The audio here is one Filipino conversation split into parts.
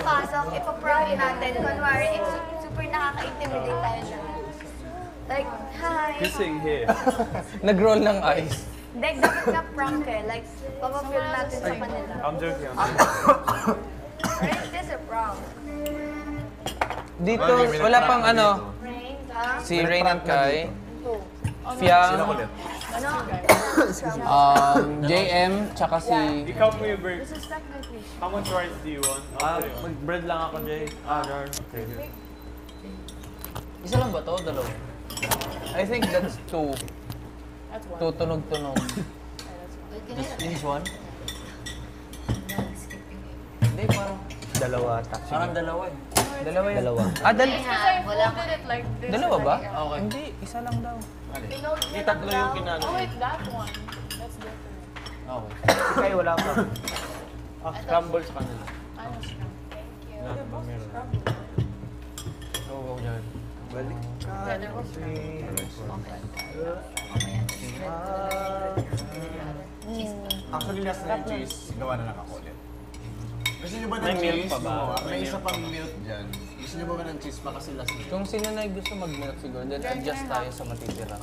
pagpasok, ipaprank natin. Kunwari, super nakaka-intimidate tayo na. Like, hi. Kissing here. Nag-roll ng eyes. Like, dapat ka prank eh. Like, papapil natin sa kanila. I'm joking. Or is this a prank? Dito, wala pang ano, Rain, ha? si Rain and Kai, Who? Fiang, Ano? JM, tsaka si... Ikaw po yung break. This is technically. How much rice do you want? Mag-bread lang ako, Jay. Jar. Okay. Isa lang ba to? Dalawa? I think that's two. That's one. Two tunog-tunog. Just Finish one? Hindi, parang... Dalawa ata. Parang dalawa eh. Dalawa yan. Dalawa. Because I folded it like this. Dalawa ba? right here. Okay. Hindi, isa lang daw. Hindi, tatlo yung kinano. Oh wait, that one. That's different. Okay. Si Kai wala pa. Scramble sa kanila. Ano siya? Thank you. Meron. Go dyan. Balik ka. Yeah, there was Actually, last na yung cheese, gawa na lang ako ulit. Gusto nyo ba ng May milk cheese? pa ba? May isa pang milk dyan. Gusto nyo ba ng cheese pa kasi last na? Kung sino na gusto mag-milk siguro, then adjust tayo sa matitira.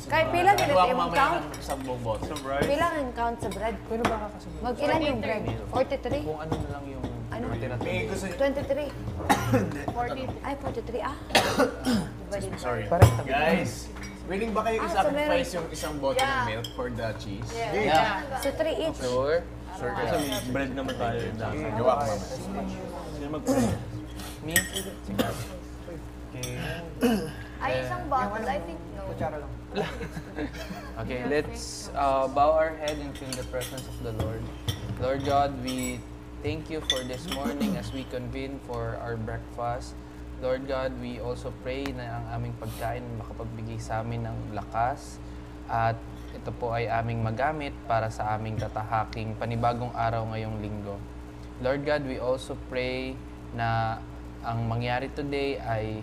Kahit pila Gawa ganit ko yung mamaya count? ng isang buong bote. Some rice. Pila ang count sa bread? Pwede ba kakasunod? Mag-ilan yung bread? 43? Kung ano na lang yung Ano? matira. May gusto nyo... 23? 40. Ay, 43 ah. Sorry. Parang Guys, willing ba kayo Ah, so i-sacrifice yung isang bote ng Yeah. milk for the cheese? Yeah. So 3 each. Sure. Sure Kasi may bread naman tayo. Gawa ko mamaya. Sino mag-bread? Me? Okay. Ay, isang bottle. I think no. Okay, let's bow our head into the presence of the Lord. Lord God, we thank you for this morning as we convene for our breakfast. Lord God, we also pray na ang aming pagkain makapagbigay sa amin ng lakas at ito po ay aming magamit para sa aming tatahaking panibagong araw ngayong linggo. Lord God, we also pray na ang mangyari today ay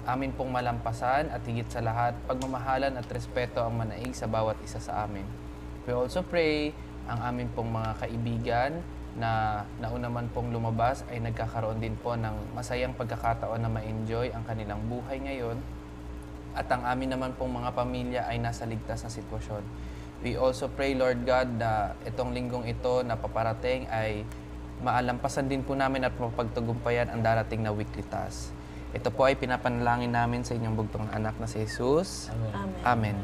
amin pong malampasan at higit sa lahat, pagmamahalan at respeto ang manaig sa bawat isa sa amin. We also pray ang amin pong mga kaibigan na nauna man pong lumabas ay nagkakaroon din po ng masayang pagkakataon na ma-enjoy ang kanilang buhay ngayon at ang amin naman pong mga pamilya ay nasa ligtas na sitwasyon. We also pray, Lord God, na itong linggong ito na paparating ay maalampasan din po namin at mapagtagumpayan ang darating na weekly task. Ito po ay pinapanalangin namin sa inyong bugtong na anak na si Jesus. Amen. Amen.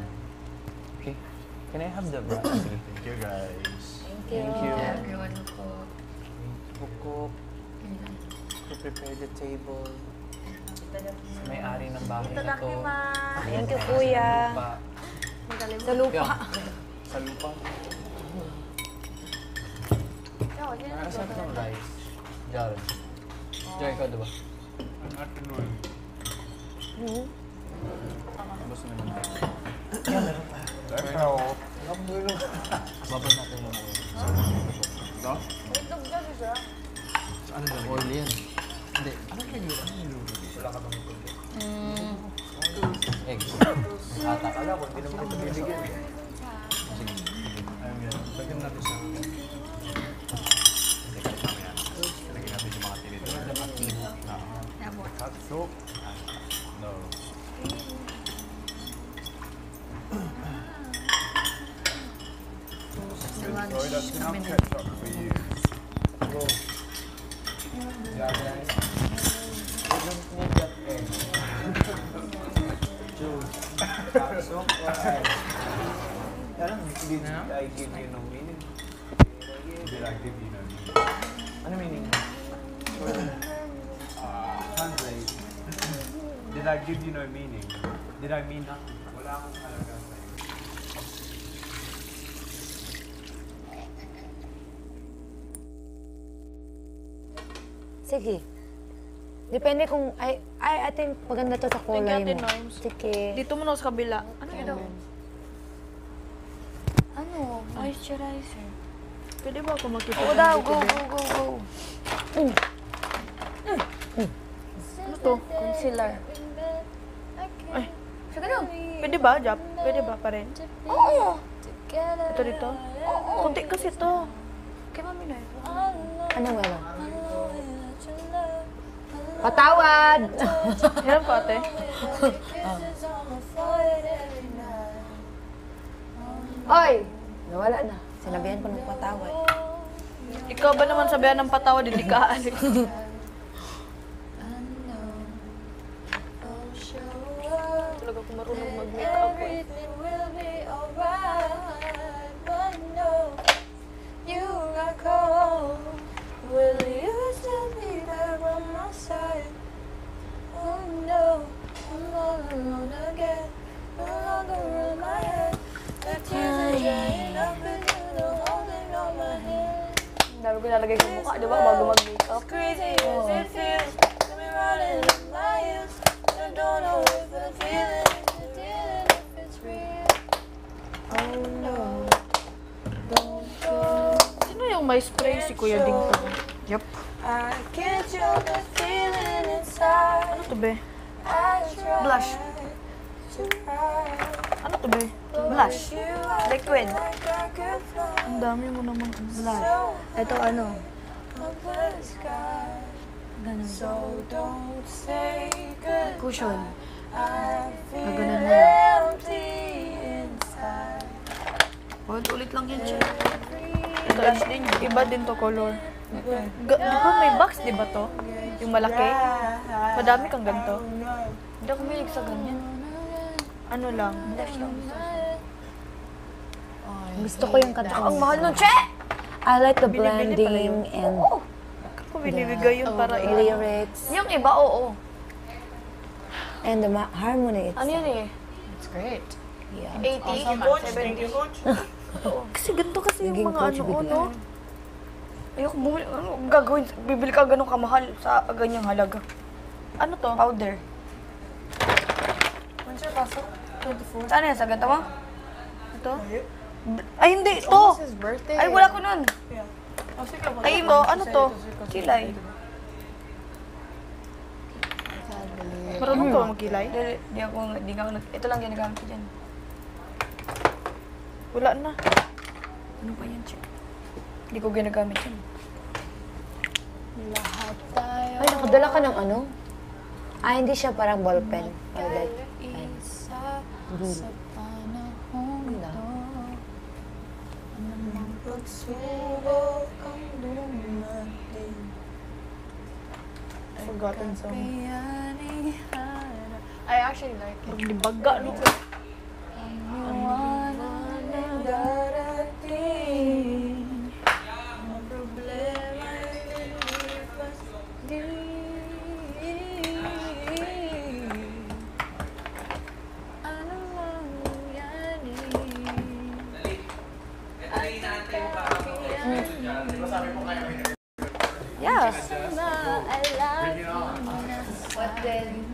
Okay. Can I have the brush? Thank you, guys. Thank you. Everyone po. Cook to prepare the table. May-ari ng bahay na to. Thank you, kuya. Pa. Sa lupa. Sa lupa. Nakasarap ng rice. Jar. Jar, ikaw diba? Ang atin nun. Gusto naman tayo. Pero, Babad natin yung oil. no? Ano ba? Oil yan. Hindi. Ano niluto dito? Wala ka bang ito? Eggs. Ata ka lang, hindi naman ito bibigyan. Ayun yan. Lagyan natin sa... Teka, mamaya. Lagyan natin yung mga tinito. Hot soup. No. Oh, that's enough ketchup for you. Go. Yeah, guys. We don't need that egg. Juice. Hot soup or ice? Parang did I give you no meaning? Did I give you no meaning? Ano meaning? Translate. Did I give you no meaning? Did I mean nothing? Wala akong halaga sa'yo. Sige. Depende kung, I think maganda to sa kulay Tingnan mo. natin, Norms. Sige. Dito mo na sa kabila. Ano ito? Ano? Moisturizer. Pwede ba ako makita? Oo daw, go, go, go, go. Ano to? Concealer. Ay, Sige daw. pwede ba, Jap? Pwede ba pa rin? Oo. Ito dito? Kunti kasi to. Kay mami na ito. Ano meron? Patawad! Hirap ka, ate. Oy! Nawala na. Sinabihan ko ng patawad. Ikaw ba naman sabihan ng patawad, hindi ka aalis? Talaga kung marunong mag-makeup eh. Ang dami ko nalagay sa mukha, di ba? Bago mag-makeup. Sino yung may spray? Si Kuya Ding to. Yup. Ano to, be? Blush. Ano to, be? Blush. Liquid. Ang dami mo naman. Blush. Ito ano? Ganun. Cushion. Gaganan mo. Ulit lang yan siya. Blush din. Iba din to color. Di ba may box, di ba to? Yung malaki? Madami kang ganito. Hindi ako mahilig sa ganyan. Ano lang? Blush lang. Gusto ko yung kanta. Ang mahal nun, Che! I like the Binibili pala yun. blending and Ako binibigay yun para lyrics Yung iba, oo. and the harmony Ano itself. yun eh? It's great. 80, 70. Kasi ganito kasi yung Naging mga coach ano, bigla. no? Ayoko bumili. Ano gagawin? Bibili ka ganun kamahal sa ganyang halaga. Ano to? Powder. Saan yan? Sa ganito mo? Ito? Ay, hindi. Ito! It's his birthday. Ay, wala ko nun. Ay, ito. Ano to? Kilay. Marunong ka ba magkilay? Di ako, di nga ako ito lang ginagamit ko dyan. Wala na. Ano pa yan, Che? Hindi ko ginagamit yan. Ay, nakadala ka ng ano? Ah, hindi siya parang ballpen. Like, ganda. Forgotten song. I actually like it. Parang libaga, no? Yeah. I love What then?